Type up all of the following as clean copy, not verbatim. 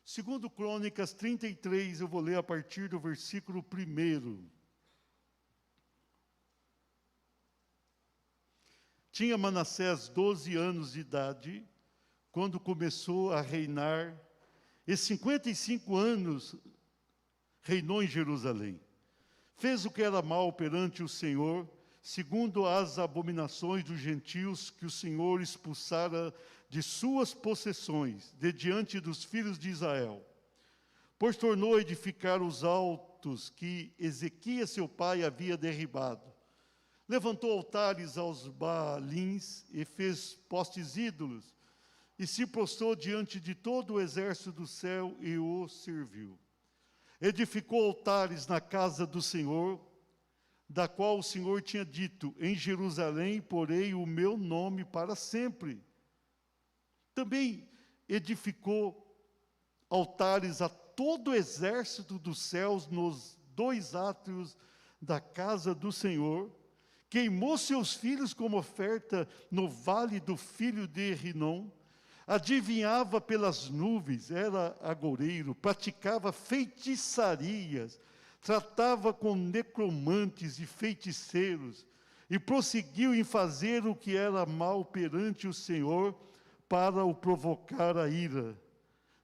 Segundo Crônicas 33, eu vou ler a partir do versículo 1. Tinha Manassés 12 anos de idade, quando começou a reinar, e 55 anos reinou em Jerusalém. Fez o que era mal perante o Senhor, segundo as abominações dos gentios que o Senhor expulsara de suas possessões, de diante dos filhos de Israel. Pois tornou a edificar os altos que Ezequias seu pai havia derribado. Levantou altares aos Baalins e fez postes ídolos, e se prostrou diante de todo o exército do céu e o serviu. Edificou altares na casa do Senhor, da qual o Senhor tinha dito: em Jerusalém porei o meu nome para sempre. Também edificou altares a todo o exército dos céus nos 2 átrios da casa do Senhor. Queimou seus filhos como oferta no vale do filho de Rinom. Adivinhava pelas nuvens, era agoureiro, praticava feitiçarias, tratava com necromantes e feiticeiros, e prosseguiu em fazer o que era mal perante o Senhor, para o provocar a ira.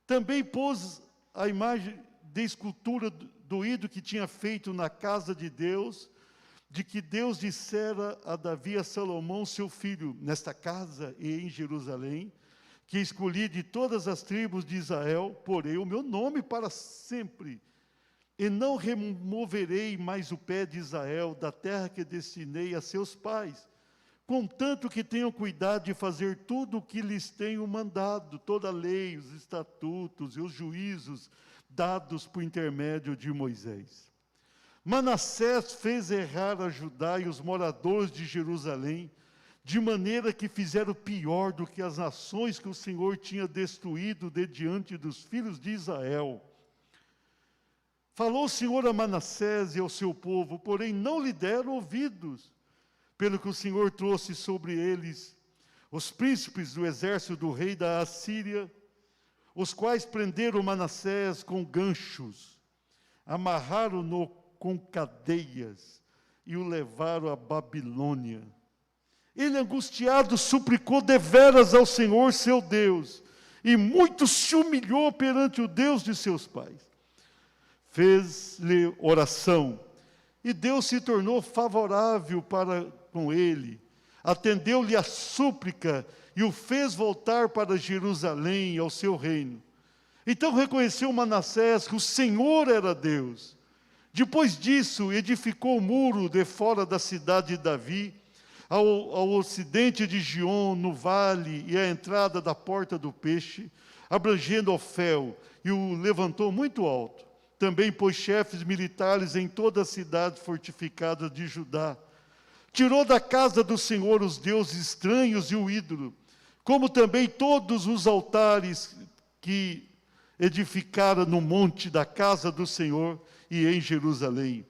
Também pôs a imagem de escultura do ídolo que tinha feito na casa de Deus, de que Deus dissera a Davi e a Salomão, seu filho: nesta casa e em Jerusalém, que escolhi de todas as tribos de Israel, porei o meu nome para sempre, e não removerei mais o pé de Israel da terra que destinei a seus pais, contanto que tenham cuidado de fazer tudo o que lhes tenho mandado, toda a lei, os estatutos e os juízos dados por intermédio de Moisés. Manassés fez errar a Judá e os moradores de Jerusalém, de maneira que fizeram pior do que as nações que o Senhor tinha destruído de diante dos filhos de Israel. Falou o Senhor a Manassés e ao seu povo, porém não lhe deram ouvidos, pelo que o Senhor trouxe sobre eles os príncipes do exército do rei da Assíria, os quais prenderam Manassés com ganchos, amarraram-no com cadeias e o levaram à Babilônia. Ele, angustiado, suplicou deveras ao Senhor seu Deus, e muito se humilhou perante o Deus de seus pais. Fez-lhe oração, e Deus se tornou favorável para com ele, atendeu-lhe a súplica e o fez voltar para Jerusalém, ao seu reino. Então reconheceu Manassés que o Senhor era Deus. Depois disso, edificou o muro de fora da cidade de Davi, ao ocidente de Gion, no vale, e à entrada da porta do peixe, abrangendo Ofel, e o levantou muito alto. Também pôs chefes militares em toda a cidade fortificada de Judá. Tirou da casa do Senhor os deuses estranhos e o ídolo, como também todos os altares que edificara no monte da casa do Senhor e em Jerusalém,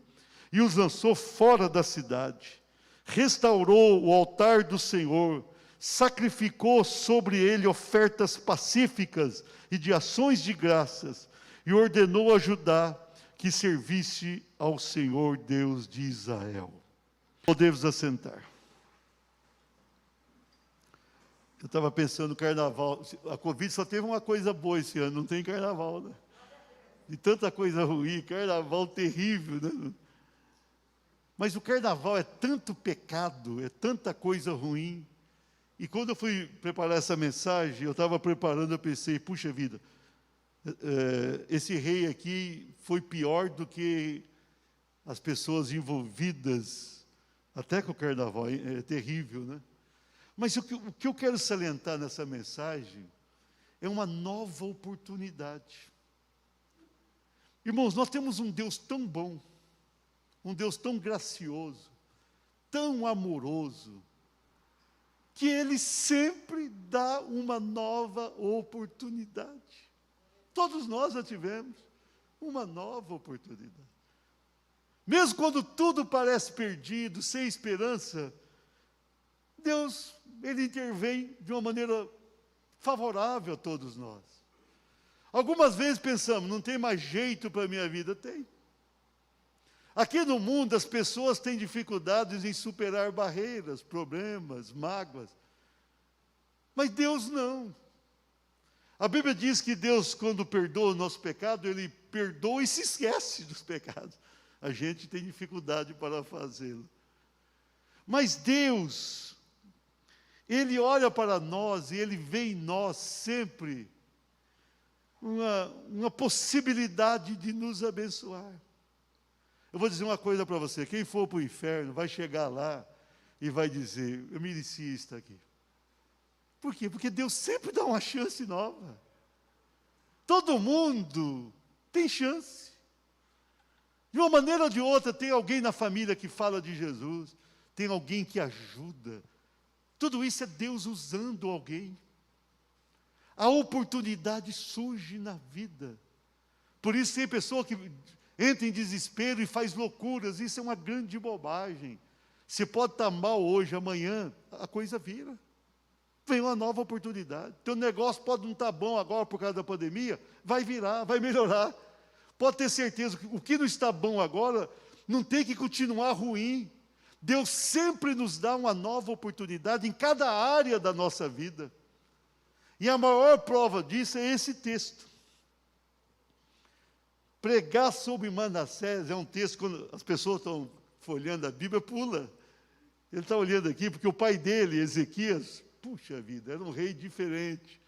e os lançou fora da cidade. Restaurou o altar do Senhor, sacrificou sobre ele ofertas pacíficas e de ações de graças, e ordenou a Judá que servisse ao Senhor Deus de Israel. Podemos assentar. Eu estava pensando no carnaval. A Covid só teve uma coisa boa esse ano, não tem carnaval, né? De tanta coisa ruim, carnaval terrível, né? Mas o carnaval é tanto pecado, é tanta coisa ruim. E quando eu fui preparar essa mensagem, eu estava preparando, eu pensei, puxa vida, esse rei aqui foi pior do que as pessoas envolvidas, até com o carnaval, é terrível, né? Mas o que eu quero salientar nessa mensagem é uma nova oportunidade. Irmãos, nós temos um Deus tão bom, um Deus tão gracioso, tão amoroso, que Ele sempre dá uma nova oportunidade. Todos nós já tivemos uma nova oportunidade. Mesmo quando tudo parece perdido, sem esperança, Deus, Ele intervém de uma maneira favorável a todos nós. Algumas vezes pensamos, não tem mais jeito para a minha vida. Tem. Aqui no mundo as pessoas têm dificuldades em superar barreiras, problemas, mágoas. Mas Deus não. A Bíblia diz que Deus, quando perdoa o nosso pecado, Ele perdoa e se esquece dos pecados. A gente tem dificuldade para fazê-lo. Mas Deus, Ele olha para nós e Ele vê em nós sempre uma possibilidade de nos abençoar. Eu vou dizer uma coisa para você, quem for para o inferno vai chegar lá e vai dizer, eu mereci estar aqui. Por quê? Porque Deus sempre dá uma chance nova. Todo mundo tem chance. De uma maneira ou de outra, tem alguém na família que fala de Jesus, tem alguém que ajuda. Tudo isso é Deus usando alguém. A oportunidade surge na vida. Por isso tem pessoa que entra em desespero e faz loucuras. Isso é uma grande bobagem. Você pode estar mal hoje, amanhã, a coisa vira. Vem uma nova oportunidade. Teu negócio pode não estar bom agora por causa da pandemia, vai virar, vai melhorar. Pode ter certeza que o que não está bom agora não tem que continuar ruim. Deus sempre nos dá uma nova oportunidade em cada área da nossa vida. E a maior prova disso é esse texto. Pregar sobre Manassés é um texto, quando as pessoas estão folheando a Bíblia, pula. Ele está olhando aqui, porque o pai dele, Ezequias, puxa vida, era um rei diferente.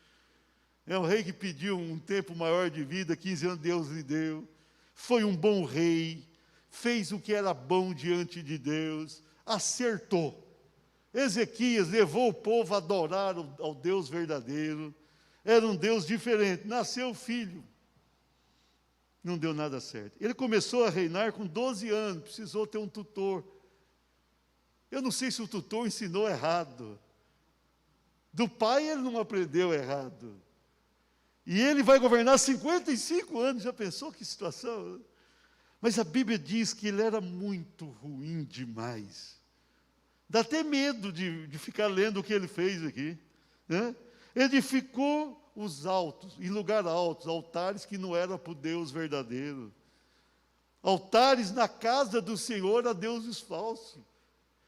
É um rei que pediu um tempo maior de vida, 15 anos Deus lhe deu. Foi um bom rei, fez o que era bom diante de Deus, acertou. Ezequias levou o povo a adorar ao Deus verdadeiro. Era um Deus diferente. Nasceu o filho. Não deu nada certo. Ele começou a reinar com 12 anos, precisou ter um tutor. Eu não sei se o tutor ensinou errado. Do pai ele não aprendeu errado. E ele vai governar 55 anos, já pensou que situação? Mas a Bíblia diz que ele era muito ruim demais. Dá até medo de ficar lendo o que ele fez aqui. Né? Edificou os altos, em lugar altos, altares que não eram para o Deus verdadeiro. Altares na casa do Senhor a deuses falsos.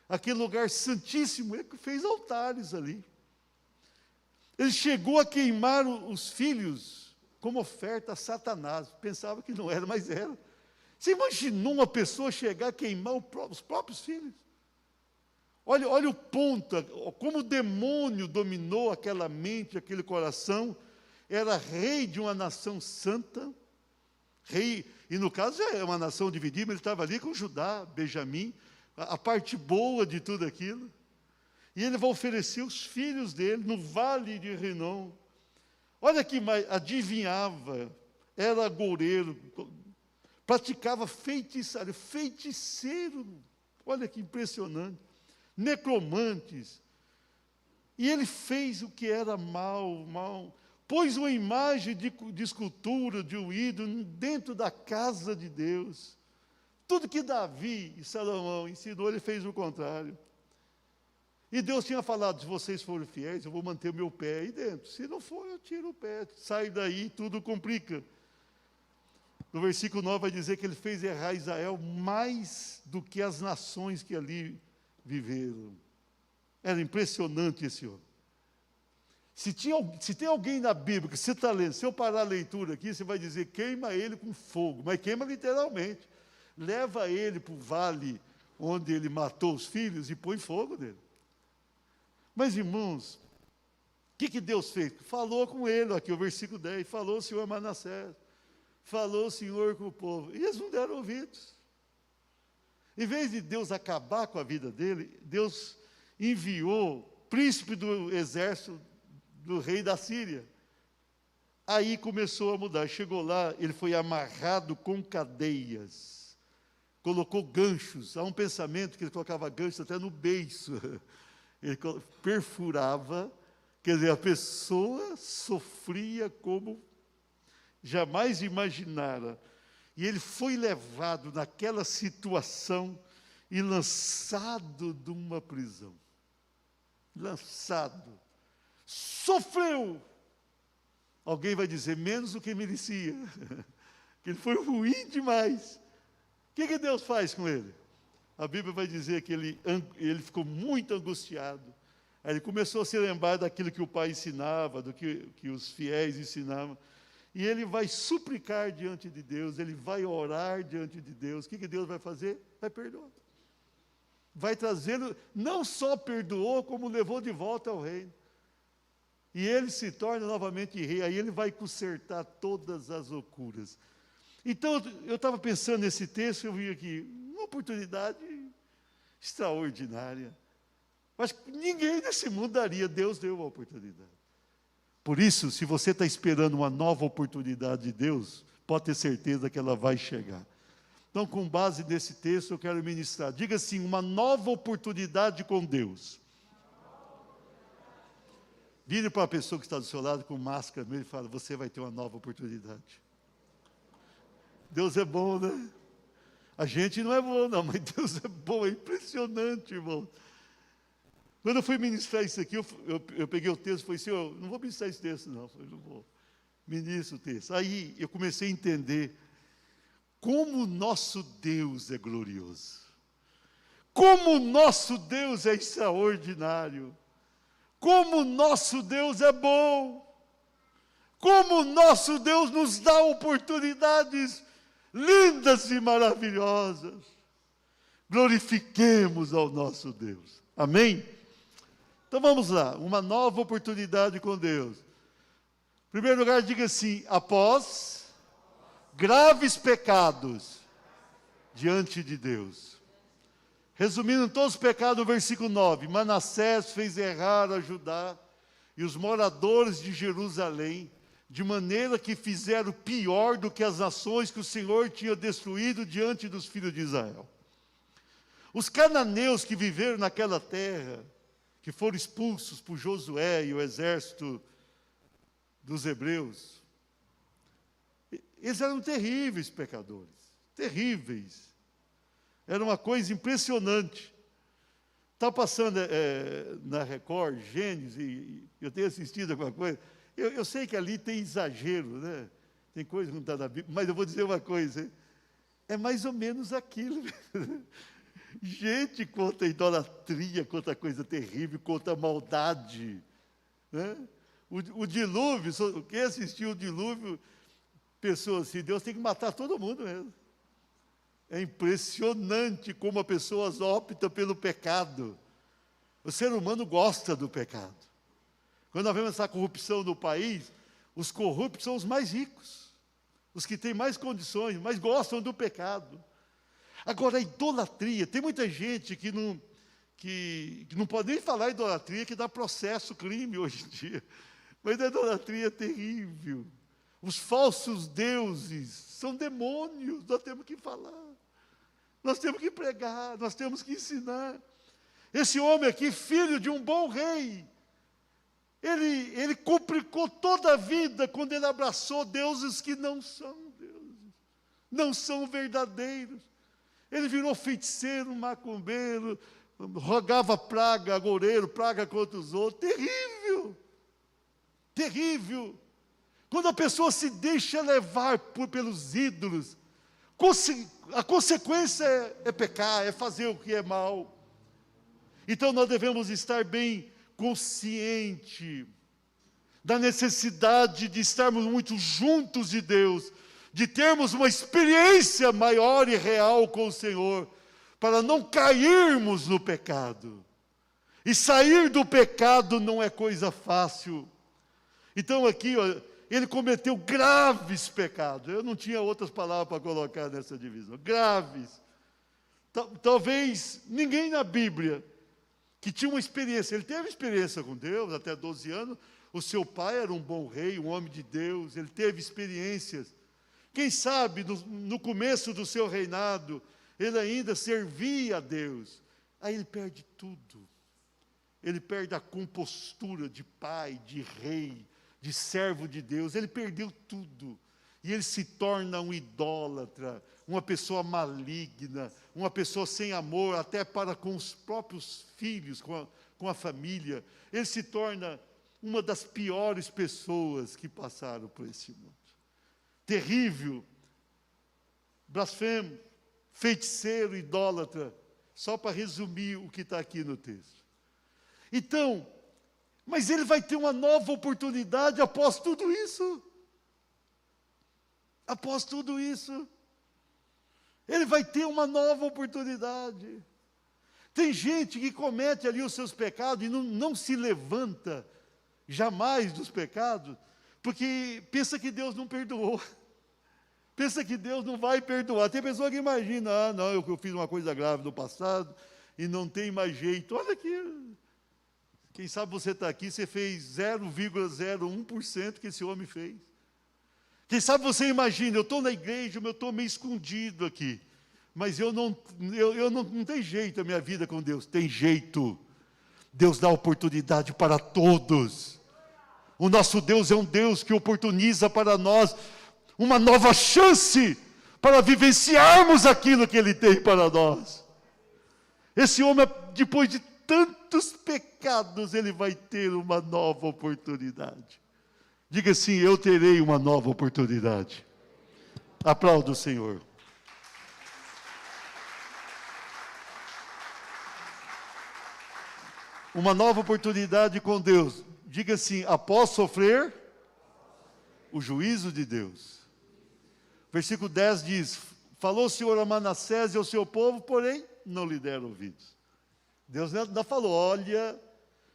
Aquele lugar santíssimo, ele fez altares ali. Ele chegou a queimar os filhos como oferta a Satanás. Pensava que não era, mas era. Você imaginou uma pessoa chegar a queimar os próprios filhos? Olha o ponto, como o demônio dominou aquela mente, aquele coração. Era rei de uma nação santa, rei, e no caso é uma nação dividida, mas ele estava ali com Judá, Benjamim, a parte boa de tudo aquilo. E ele vai oferecer os filhos dele no vale de Rinom. Olha que mais, adivinhava, era agoureiro, praticava feitiçaria, feiticeiro, olha que impressionante. Necromantes, e ele fez o que era mal, pôs uma imagem de escultura, de um ídolo, dentro da casa de Deus. Tudo que Davi e Salomão ensinou, ele fez o contrário. E Deus tinha falado, se vocês forem fiéis, eu vou manter o meu pé aí dentro. Se não for, eu tiro o pé, sai daí, tudo complica. No versículo 9 vai dizer que ele fez errar Israel mais do que as nações que ali viveram. Era impressionante esse homem. Se tem alguém na Bíblia que você está lendo, se eu parar a leitura aqui, você vai dizer, queima ele com fogo, mas queima literalmente. Leva ele para o vale onde ele matou os filhos e põe fogo nele. Mas, irmãos, o que Deus fez? Falou com ele, aqui o versículo 10, falou o Senhor Manassés, falou o Senhor com o povo, e eles não deram ouvidos. Em vez de Deus acabar com a vida dele, Deus enviou o príncipe do exército do rei da Síria. Aí começou a mudar. Chegou lá, ele foi amarrado com cadeias. Colocou ganchos. Há um pensamento que ele colocava ganchos até no beiço. Ele perfurava. Quer dizer, a pessoa sofria como jamais imaginara. E ele foi levado naquela situação e lançado de uma prisão. Lançado. Sofreu. Alguém vai dizer, menos do que merecia. Que ele foi ruim demais. O que Deus faz com ele? A Bíblia vai dizer que ele ficou muito angustiado. Aí ele começou a se lembrar daquilo que o pai ensinava, do que os fiéis ensinavam. E ele vai suplicar diante de Deus, ele vai orar diante de Deus. O que Deus vai fazer? Vai perdoar. Vai trazê-lo, não só perdoou, como levou de volta ao reino. E ele se torna novamente rei, aí ele vai consertar todas as loucuras. Então, eu estava pensando nesse texto, eu vi aqui, uma oportunidade extraordinária. Mas ninguém nesse mundo daria, Deus deu uma oportunidade. Por isso, se você está esperando uma nova oportunidade de Deus, pode ter certeza que ela vai chegar. Então, com base nesse texto, eu quero ministrar. Diga assim, uma nova oportunidade com Deus. Vire para a pessoa que está do seu lado com máscara e fala, você vai ter uma nova oportunidade. Deus é bom, né? A gente não é bom, não, mas Deus é bom, é impressionante, irmão. Quando eu fui ministrar isso aqui, eu peguei o texto e falei, Senhor, não vou ministrar esse texto, não. Eu falei, não vou. Ministro o texto. Aí eu comecei a entender como o nosso Deus é glorioso. Como o nosso Deus é extraordinário. Como o nosso Deus é bom. Como o nosso Deus nos dá oportunidades lindas e maravilhosas. Glorifiquemos ao nosso Deus. Amém? Então vamos lá, uma nova oportunidade com Deus. Em primeiro lugar, diga assim, após graves pecados diante de Deus. Resumindo todos os pecados, no versículo 9, Manassés fez errar a Judá e os moradores de Jerusalém, de maneira que fizeram pior do que as nações que o Senhor tinha destruído diante dos filhos de Israel. Os cananeus que viveram naquela terra, que foram expulsos por Josué e o exército dos hebreus, eles eram terríveis pecadores, terríveis. Era uma coisa impressionante. Está passando na Record, Gênesis, e eu tenho assistido alguma coisa. Eu sei que ali tem exagero, né? Tem coisa que não está na Bíblia, mas eu vou dizer uma coisa, hein? É mais ou menos aquilo. Gente contra idolatria, contra coisa terrível, contra maldade. Né? O dilúvio, quem assistiu o dilúvio, pensou assim, Deus tem que matar todo mundo mesmo. É impressionante como as pessoas optam pelo pecado. O ser humano gosta do pecado. Quando nós vemos essa corrupção no país, os corruptos são os mais ricos, os que têm mais condições, mas gostam do pecado. Agora, a idolatria, tem muita gente que não pode nem falar idolatria, que dá processo, crime hoje em dia. Mas a idolatria é terrível. Os falsos deuses são demônios, nós temos que falar. Nós temos que pregar, nós temos que ensinar. Esse homem aqui, filho de um bom rei, ele complicou toda a vida quando ele abraçou deuses que não são deuses, não são verdadeiros. Ele virou feiticeiro, macumbeiro, rogava praga, agoureiro, praga contra os outros. Terrível, terrível. Quando a pessoa se deixa levar pelos ídolos, a consequência é pecar, é fazer o que é mal. Então nós devemos estar bem conscientes da necessidade de estarmos muito juntos de Deus, de termos uma experiência maior e real com o Senhor, para não cairmos no pecado. E sair do pecado não é coisa fácil. Então aqui, ó, ele cometeu graves pecados. Eu não tinha outras palavras para colocar nessa divisão. Graves. Talvez ninguém na Bíblia que tinha uma experiência, ele teve experiência com Deus até 12 anos, o seu pai era um bom rei, um homem de Deus, ele teve experiências. Quem sabe no começo do seu reinado, ele ainda servia a Deus. Aí ele perde tudo. Ele perde a compostura de pai, de rei, de servo de Deus. Ele perdeu tudo. E ele se torna um idólatra, uma pessoa maligna, uma pessoa sem amor, até para com os próprios filhos, com a família. Ele se torna uma das piores pessoas que passaram por esse mundo. Terrível, blasfemo, feiticeiro, idólatra, só para resumir o que está aqui no texto. Então, mas ele vai ter uma nova oportunidade após tudo isso. Após tudo isso, ele vai ter uma nova oportunidade. Tem gente que comete ali os seus pecados e não se levanta jamais dos pecados, porque pensa que Deus não perdoou. Pensa que Deus não vai perdoar. Tem pessoa que imagina, não, eu fiz uma coisa grave no passado e não tem mais jeito. Olha aqui, quem sabe você está aqui, você fez 0,01% que esse homem fez. Quem sabe você imagina, eu estou na igreja, eu estou meio escondido aqui, mas eu não tem jeito a minha vida com Deus. Tem jeito. Deus dá oportunidade para todos. O nosso Deus é um Deus que oportuniza para nós uma nova chance para vivenciarmos aquilo que Ele tem para nós. Esse homem, depois de tantos pecados, ele vai ter uma nova oportunidade. Diga assim: eu terei uma nova oportunidade. Aplauda o Senhor. Uma nova oportunidade com Deus. Diga assim: após sofrer o juízo de Deus. Versículo 10 diz: falou o Senhor a Manassés e ao seu povo, porém não lhe deram ouvidos. Deus ainda falou: olha,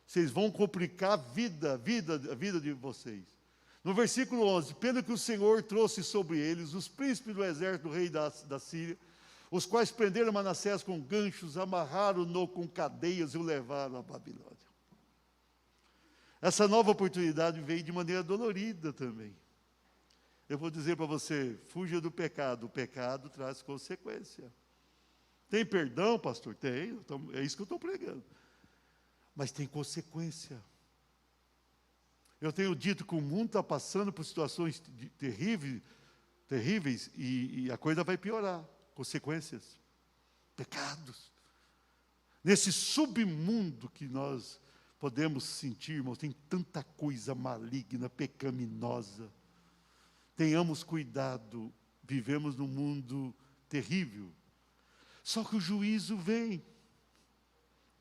vocês vão complicar a vida de vocês. No versículo 11: pelo que o Senhor trouxe sobre eles os príncipes do exército do rei da Síria, os quais prenderam Manassés com ganchos, amarraram-no com cadeias e o levaram à Babilônia. Essa nova oportunidade veio de maneira dolorida também. Eu vou dizer para você: fuja do pecado. O pecado traz consequência. Tem perdão, pastor? Tem, é isso que eu estou pregando. Mas tem consequência. Eu tenho dito que o mundo está passando por situações terríveis e a coisa vai piorar. Consequências, pecados. Nesse submundo que nós podemos sentir, irmãos, tem tanta coisa maligna, pecaminosa. Tenhamos cuidado, vivemos num mundo terrível. Só que o juízo vem.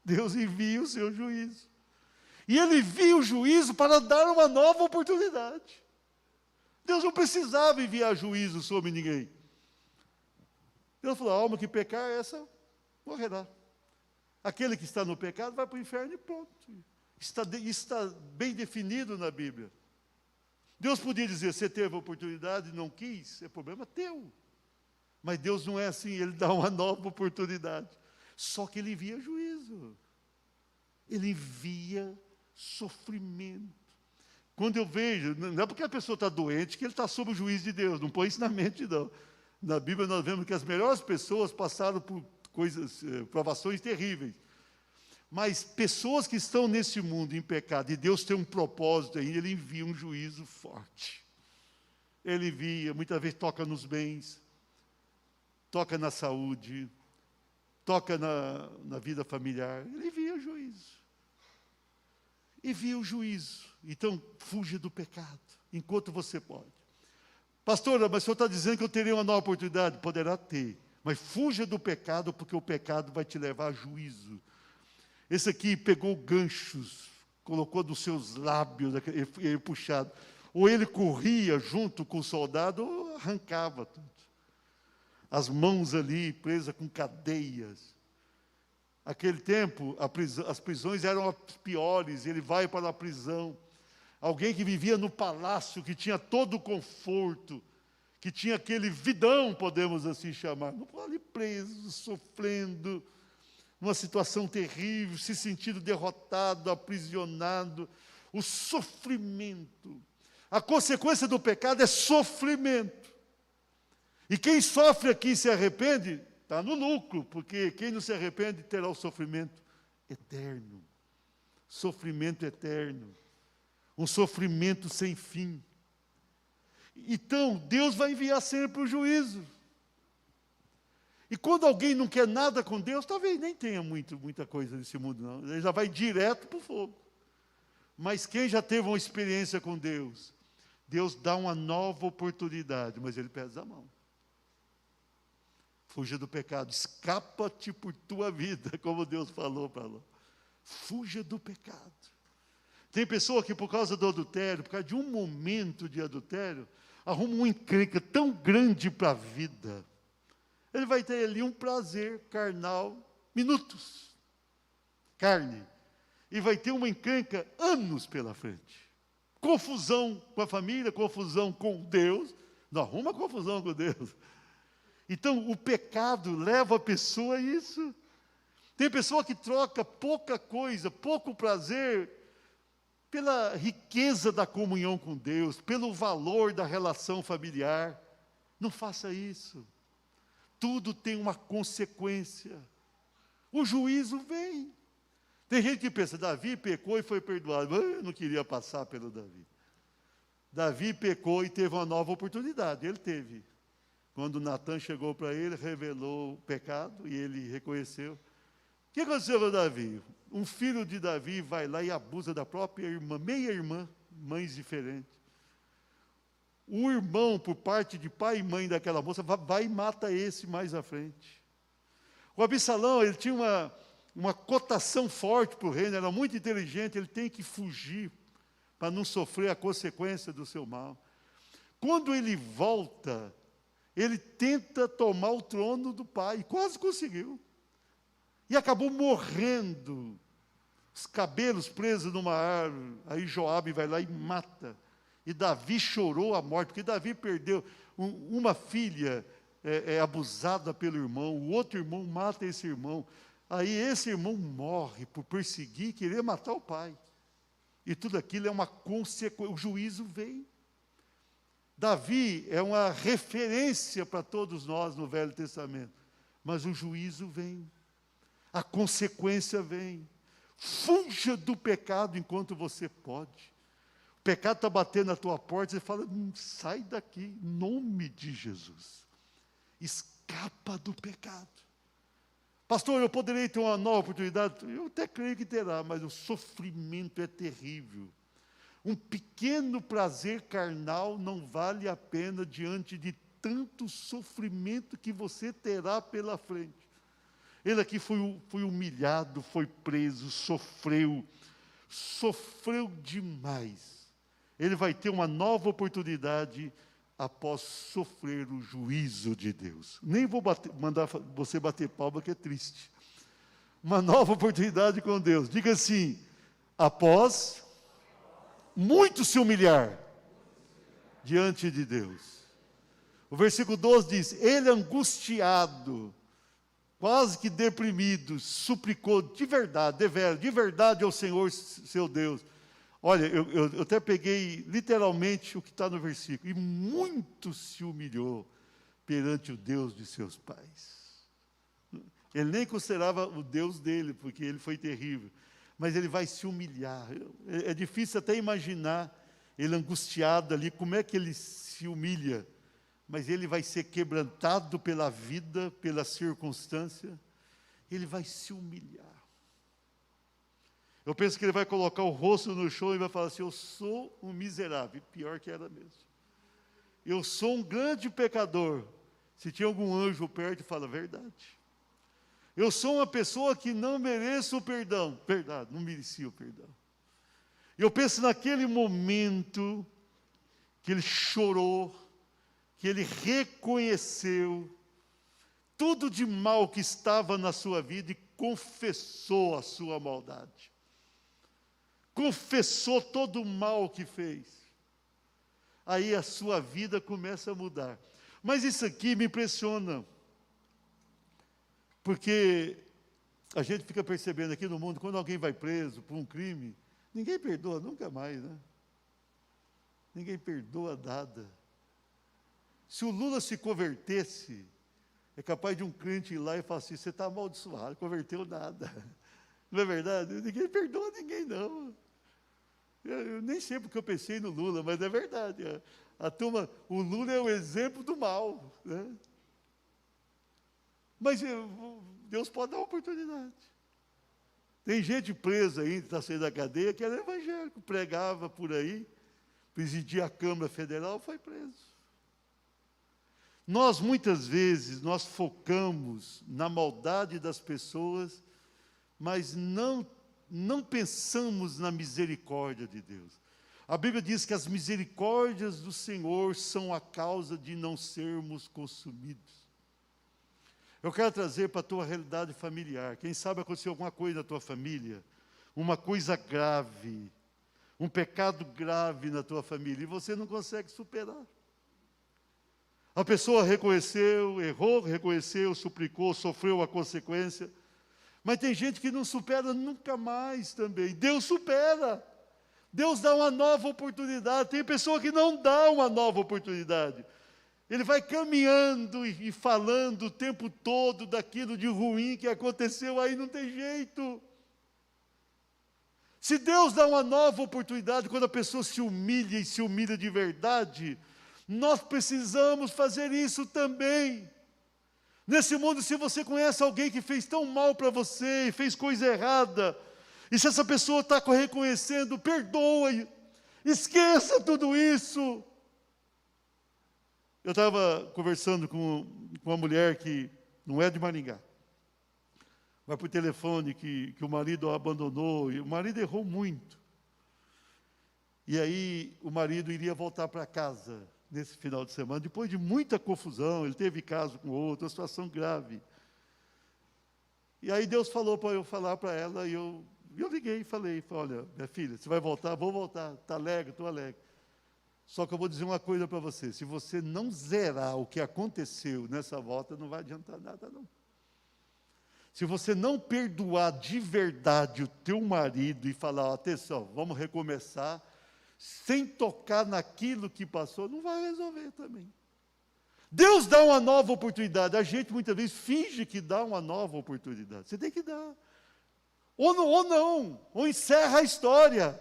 Deus envia o seu juízo. E Ele envia o juízo para dar uma nova oportunidade. Deus não precisava enviar juízo sobre ninguém. Deus falou: a alma que pecar, essa morrerá. Aquele que está no pecado vai para o inferno e pronto. Está bem definido na Bíblia. Deus podia dizer: você teve a oportunidade e não quis, é problema teu. Mas Deus não é assim, Ele dá uma nova oportunidade. Só que Ele envia juízo. Ele envia sofrimento. Quando eu vejo, não é porque a pessoa está doente que ele está sob o juízo de Deus, não põe isso na mente, não. Na Bíblia nós vemos que as melhores pessoas passaram por provações terríveis. Mas pessoas que estão nesse mundo em pecado, e Deus tem um propósito ainda, Ele envia um juízo forte. Ele envia, muitas vezes toca nos bens, toca na saúde, toca na vida familiar. Ele envia o juízo. Envia o juízo. Então, fuja do pecado, enquanto você pode. Pastora, mas o senhor está dizendo que eu terei uma nova oportunidade? Poderá ter, mas fuja do pecado, porque o pecado vai te levar a juízo. Esse aqui pegou ganchos, colocou nos seus lábios, ele puxado. Ou ele corria junto com o soldado, ou arrancava tudo. As mãos ali presas com cadeias. Aquele tempo, as prisões eram as piores, ele vai para a prisão. Alguém que vivia no palácio, que tinha todo o conforto, que tinha aquele vidão, podemos assim chamar, ali preso, sofrendo, numa situação terrível, se sentindo derrotado, aprisionado, o sofrimento. A consequência do pecado é sofrimento. E quem sofre aqui e se arrepende, está no lucro, porque quem não se arrepende terá o sofrimento eterno. Sofrimento eterno. Um sofrimento sem fim. Então, Deus vai enviar sempre o juízo. E quando alguém não quer nada com Deus, talvez nem tenha muita coisa nesse mundo, não. Ele já vai direto para o fogo. Mas quem já teve uma experiência com Deus, Deus dá uma nova oportunidade, mas Ele pesa a mão. Fuja do pecado, escapa-te por tua vida, como Deus falou para Ló. Fuja do pecado. Tem pessoa que por causa do adultério, por causa de um momento de adultério, arruma uma encrenca tão grande para a vida. Ele vai ter ali um prazer carnal, minutos, carne, e vai ter uma encrenca anos pela frente. Confusão com a família, confusão com Deus, não arruma confusão com Deus. Então, o pecado leva a pessoa a isso. Tem pessoa que troca pouca coisa, pouco prazer, pela riqueza da comunhão com Deus, pelo valor da relação familiar. Não faça isso. Tudo tem uma consequência. O juízo vem. Tem gente que pensa, Davi pecou e foi perdoado. Eu não queria passar pelo Davi. Davi pecou e teve uma nova oportunidade. Ele teve. Quando Natan chegou para ele, revelou o pecado e ele reconheceu. O que aconteceu com Davi? Um filho de Davi vai lá e abusa da própria irmã, meia-irmã, mães diferentes. O irmão, por parte de pai e mãe daquela moça, vai e mata esse mais à frente. O Absalão, ele tinha uma cotação forte para o reino, era muito inteligente, ele tem que fugir para não sofrer a consequência do seu mal. Quando ele volta, ele tenta tomar o trono do pai, quase conseguiu. E acabou morrendo, os cabelos presos numa árvore. Aí Joabe vai lá e mata. E Davi chorou a morte, porque Davi perdeu uma filha abusada pelo irmão, o outro irmão mata esse irmão. Aí esse irmão morre por perseguir, querer matar o pai. E tudo aquilo é uma consequência, o juízo vem. Davi é uma referência para todos nós no Velho Testamento, mas o juízo vem. A consequência vem. Fuja do pecado enquanto você pode. O pecado está batendo na tua porta, você fala, sai daqui, em nome de Jesus. Escapa do pecado. Pastor, eu poderei ter uma nova oportunidade? Eu até creio que terá, mas o sofrimento é terrível. Um pequeno prazer carnal não vale a pena diante de tanto sofrimento que você terá pela frente. Ele aqui foi humilhado, foi preso, sofreu demais. Ele vai ter uma nova oportunidade após sofrer o juízo de Deus. Nem vou mandar você bater palma, que é triste. Uma nova oportunidade com Deus. Diga assim, após muito se humilhar diante de Deus. O versículo 12 diz, ele angustiado, quase que deprimido, suplicou de verdade ao Senhor seu Deus. Olha, eu até peguei literalmente o que está no versículo. E muito se humilhou perante o Deus de seus pais. Ele nem considerava o Deus dele, porque ele foi terrível. Mas ele vai se humilhar. É difícil até imaginar ele angustiado ali, como é que ele se humilha. Mas ele vai ser quebrantado pela vida, pela circunstância. Ele vai se humilhar. Eu penso que ele vai colocar o rosto no chão e vai falar assim, eu sou um miserável. Pior que era mesmo. Eu sou um grande pecador. Se tinha algum anjo perto, fala a verdade. Eu sou uma pessoa que não mereço o perdão. Verdade, não merecia o perdão. Eu penso naquele momento que ele chorou, que ele reconheceu tudo de mal que estava na sua vida e confessou a sua maldade. Confessou todo o mal que fez. Aí a sua vida começa a mudar. Mas isso aqui me impressiona. Porque a gente fica percebendo aqui no mundo, quando alguém vai preso por um crime, ninguém perdoa nunca mais, né? Ninguém perdoa nada. Se o Lula se convertesse, é capaz de um crente ir lá e falar assim, você está amaldiçoado, converteu nada. Não é verdade? Ninguém perdoa ninguém, não. Eu nem sei porque eu pensei no Lula, mas é verdade. A turma, o Lula é o exemplo do mal, né? Mas Deus pode dar uma oportunidade. Tem gente presa ainda, está saindo da cadeia, que era evangélico, pregava por aí, presidia a Câmara Federal, foi preso. Nós, muitas vezes, nós focamos na maldade das pessoas, mas não pensamos na misericórdia de Deus. A Bíblia diz que as misericórdias do Senhor são a causa de não sermos consumidos. Eu quero trazer para a tua realidade familiar. Quem sabe aconteceu alguma coisa na tua família, uma coisa grave, um pecado grave na tua família, e você não consegue superar. A pessoa reconheceu, errou, reconheceu, suplicou, sofreu a consequência, mas tem gente que não supera nunca mais também. Deus supera. Deus dá uma nova oportunidade. Tem pessoa que não dá uma nova oportunidade. Ele vai caminhando e falando o tempo todo daquilo de ruim que aconteceu, aí não tem jeito. Se Deus dá uma nova oportunidade, quando a pessoa se humilha e se humilha de verdade, nós precisamos fazer isso também. Nesse mundo, se você conhece alguém que fez tão mal para você, e fez coisa errada, e se essa pessoa está reconhecendo, perdoe, esqueça tudo isso. Eu estava conversando com uma mulher que não é de Maringá, vai por telefone que o marido a abandonou, e o marido errou muito. E aí o marido iria voltar para casa nesse final de semana, depois de muita confusão, ele teve caso com outro, uma situação grave. E aí Deus falou para eu falar para ela, e eu liguei e falei, olha, minha filha, você vai voltar? Vou voltar, está alegre, estou alegre. Só que eu vou dizer uma coisa para você, se você não zerar o que aconteceu nessa volta, não vai adiantar nada não. Se você não perdoar de verdade o teu marido e falar, atenção, vamos recomeçar, sem tocar naquilo que passou, não vai resolver também. Deus dá uma nova oportunidade, a gente muitas vezes finge que dá uma nova oportunidade, você tem que dar. Ou encerra a história.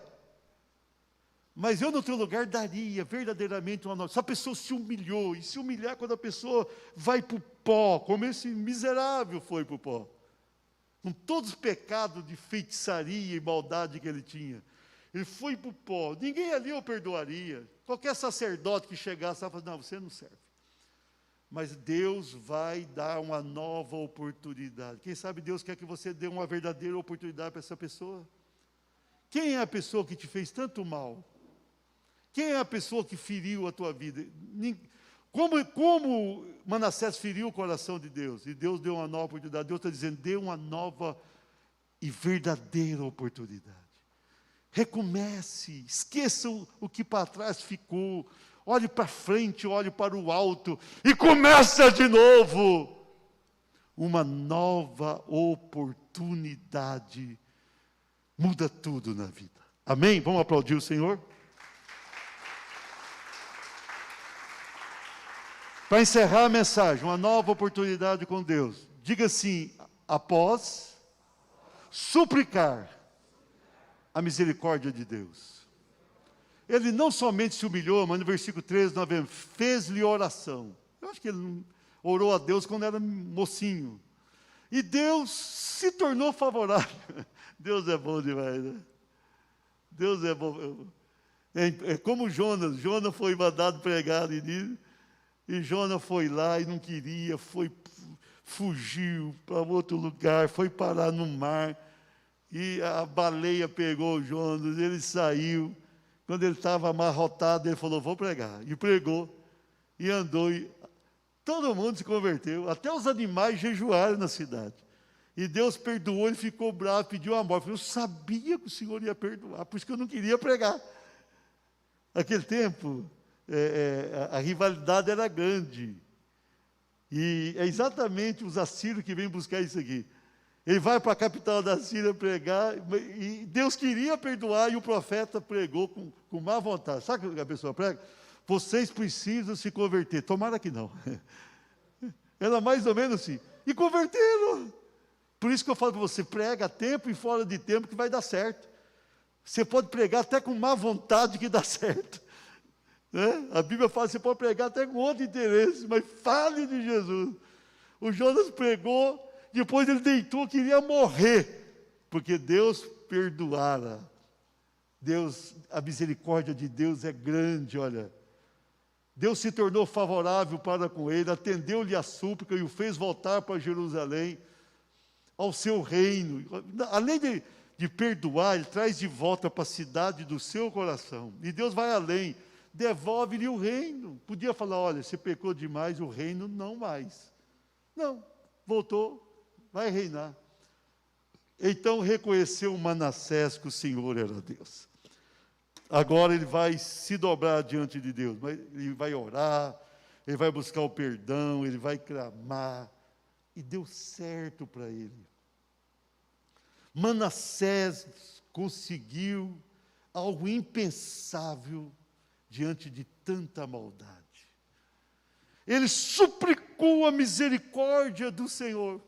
Mas eu, no teu lugar, daria verdadeiramente uma nova. Se a pessoa se humilhou, e se humilhar quando a pessoa vai para o pó, como esse miserável foi para o pó, com todos os pecados de feitiçaria e maldade que ele tinha, ele foi para o pó, ninguém ali o perdoaria. Qualquer sacerdote que chegasse, estava falando, não, você não serve. Mas Deus vai dar uma nova oportunidade. Quem sabe Deus quer que você dê uma verdadeira oportunidade para essa pessoa? Quem é a pessoa que te fez tanto mal? Quem é a pessoa que feriu a tua vida? Como Manassés feriu o coração de Deus? E Deus deu uma nova oportunidade. Deus está dizendo, dê uma nova e verdadeira oportunidade. Recomece, esqueça o que para trás ficou. Olhe para frente, olhe para o alto e começa de novo. Uma nova oportunidade muda tudo na vida. Amém? Vamos aplaudir o Senhor? Para encerrar a mensagem, uma nova oportunidade com Deus. Diga assim, após suplicar a misericórdia de Deus. Ele não somente se humilhou, mas no versículo 13 nós vemos, fez-lhe oração. Eu acho que ele não orou a Deus quando era mocinho. E Deus se tornou favorável. Deus é bom demais, né? Deus é bom. É como Jonas. Jonas foi mandado pregar e Jonas foi lá e não queria, fugiu para outro lugar, foi parar no mar. E a baleia pegou o Jonas, ele saiu. Quando ele estava amarrotado, ele falou, vou pregar. E pregou, e andou, e todo mundo se converteu, até os animais jejuaram na cidade. E Deus perdoou, ele ficou bravo, pediu a morte. Eu sabia que o Senhor ia perdoar, por isso que eu não queria pregar. Naquele tempo, a rivalidade era grande. E é exatamente os assírios que vêm buscar isso aqui. Ele vai para a capital da Síria pregar, e Deus queria perdoar, e o profeta pregou com má vontade. Sabe o que a pessoa prega? Vocês precisam se converter. Tomara que não. Era mais ou menos assim. E converteram. Por isso que eu falo para você, prega a tempo e fora de tempo que vai dar certo. Você pode pregar até com má vontade que dá certo. Né? A Bíblia fala que você pode pregar até com outro interesse, mas fale de Jesus. O Jonas pregou, depois ele deitou, queria morrer. porque Deus perdoara. Deus, a misericórdia de Deus é grande, olha. Deus se tornou favorável para com ele, atendeu-lhe a súplica e o fez voltar para Jerusalém, ao seu reino. Além de perdoar, ele traz de volta para a cidade do seu coração. E Deus vai além, devolve-lhe o reino. Podia falar, olha, você pecou demais, o reino não mais. Não, voltou, vai reinar. Então reconheceu Manassés que o Senhor era Deus. Agora ele vai se dobrar diante de Deus, ele vai orar, ele vai buscar o perdão, ele vai clamar, e deu certo para ele. Manassés conseguiu algo impensável diante de tanta maldade. Ele suplicou a misericórdia do Senhor.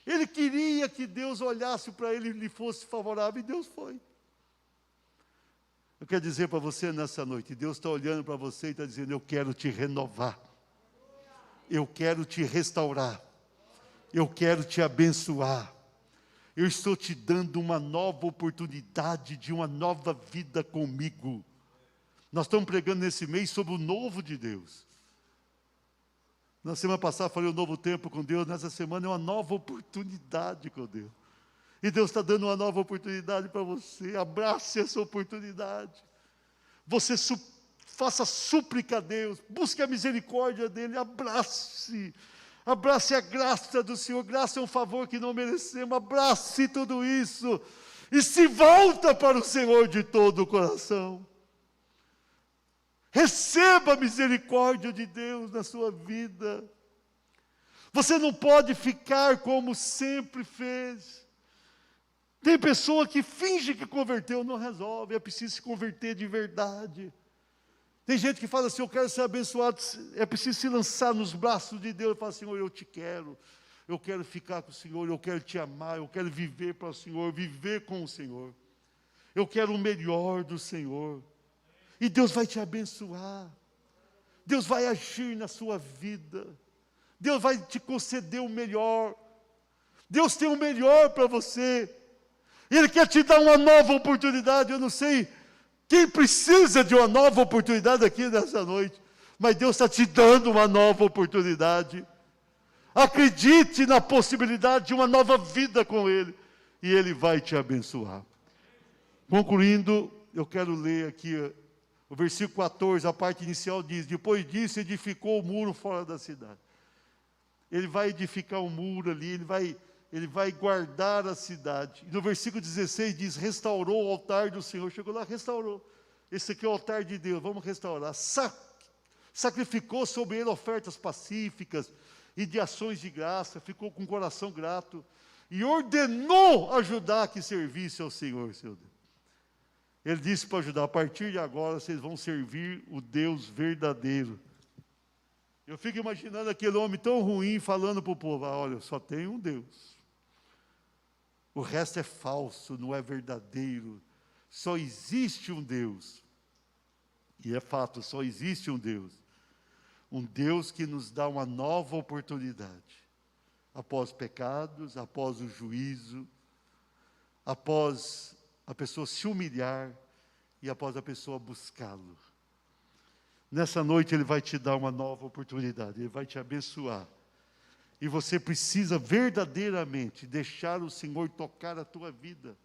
Ele queria que Deus olhasse para ele e lhe fosse favorável, e Deus foi. Eu quero dizer para você nessa noite, Deus está olhando para você e está dizendo, eu quero te renovar, eu quero te restaurar, eu quero te abençoar, eu estou te dando uma nova oportunidade de uma nova vida comigo. Nós estamos pregando nesse mês sobre o novo de Deus. Na semana passada falei o novo tempo com Deus, nessa semana é uma nova oportunidade com Deus. E Deus está dando uma nova oportunidade para você. Abrace essa oportunidade. Você faça súplica a Deus. Busque a misericórdia dEle. Abrace. Abrace a graça do Senhor. Graça é um favor que não merecemos. Abrace tudo isso. E se volta para o Senhor de todo o coração. Receba a misericórdia de Deus na sua vida. Você não pode ficar como sempre fez. Tem pessoa que finge que converteu, não resolve, é preciso se converter de verdade. Tem gente que fala assim, eu quero ser abençoado, é preciso se lançar nos braços de Deus e falar, Senhor, eu te quero, eu quero ficar com o Senhor, eu quero te amar, eu quero viver para o Senhor, viver com o Senhor. Eu quero o melhor do Senhor. E Deus vai te abençoar. Deus vai agir na sua vida. Deus vai te conceder o melhor. Deus tem o melhor para você. Ele quer te dar uma nova oportunidade. Eu não sei quem precisa de uma nova oportunidade aqui nessa noite, mas Deus está te dando uma nova oportunidade. Acredite na possibilidade de uma nova vida com Ele, e Ele vai te abençoar. Concluindo, eu quero ler aqui o versículo 14, a parte inicial diz, depois disso edificou o muro fora da cidade. Ele vai edificar um muro ali, ele vai guardar a cidade. E no versículo 16 diz, restaurou o altar do Senhor. Chegou lá, restaurou. Esse aqui é o altar de Deus, vamos restaurar. Sacrificou sobre ele ofertas pacíficas e de ações de graça, ficou com o coração grato. E ordenou a Judá que servisse ao Senhor, seu Deus. Ele disse para Judá, a partir de agora vocês vão servir o Deus verdadeiro. Eu fico imaginando aquele homem tão ruim falando para o povo, olha, só tem um Deus. O resto é falso, não é verdadeiro. Só existe um Deus. E é fato, só existe um Deus. Um Deus que nos dá uma nova oportunidade. Após pecados, após o juízo, após a pessoa se humilhar e após a pessoa buscá-lo. Nessa noite Ele vai te dar uma nova oportunidade, Ele vai te abençoar. E você precisa verdadeiramente deixar o Senhor tocar a tua vida.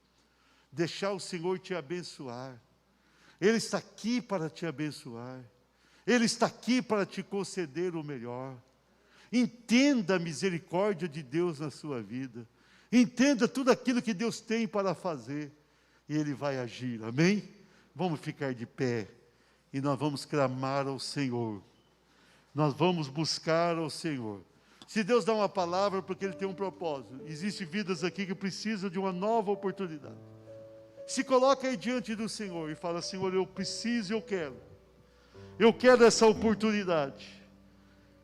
Deixar o Senhor te abençoar. Ele está aqui para te abençoar. Ele está aqui para te conceder o melhor. Entenda a misericórdia de Deus na sua vida. Entenda tudo aquilo que Deus tem para fazer. E Ele vai agir, amém? Vamos ficar de pé. E nós vamos clamar ao Senhor. Nós vamos buscar ao Senhor. Se Deus dá uma palavra, porque Ele tem um propósito. Existem vidas aqui que precisam de uma nova oportunidade. Se coloca aí diante do Senhor e fala, Senhor, eu preciso e eu quero. Eu quero essa oportunidade.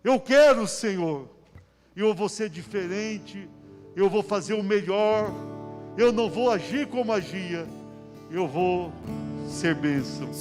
Eu quero, Senhor. Eu vou ser diferente. Eu vou fazer o melhor. Eu não vou agir como agia. Eu vou ser bênção.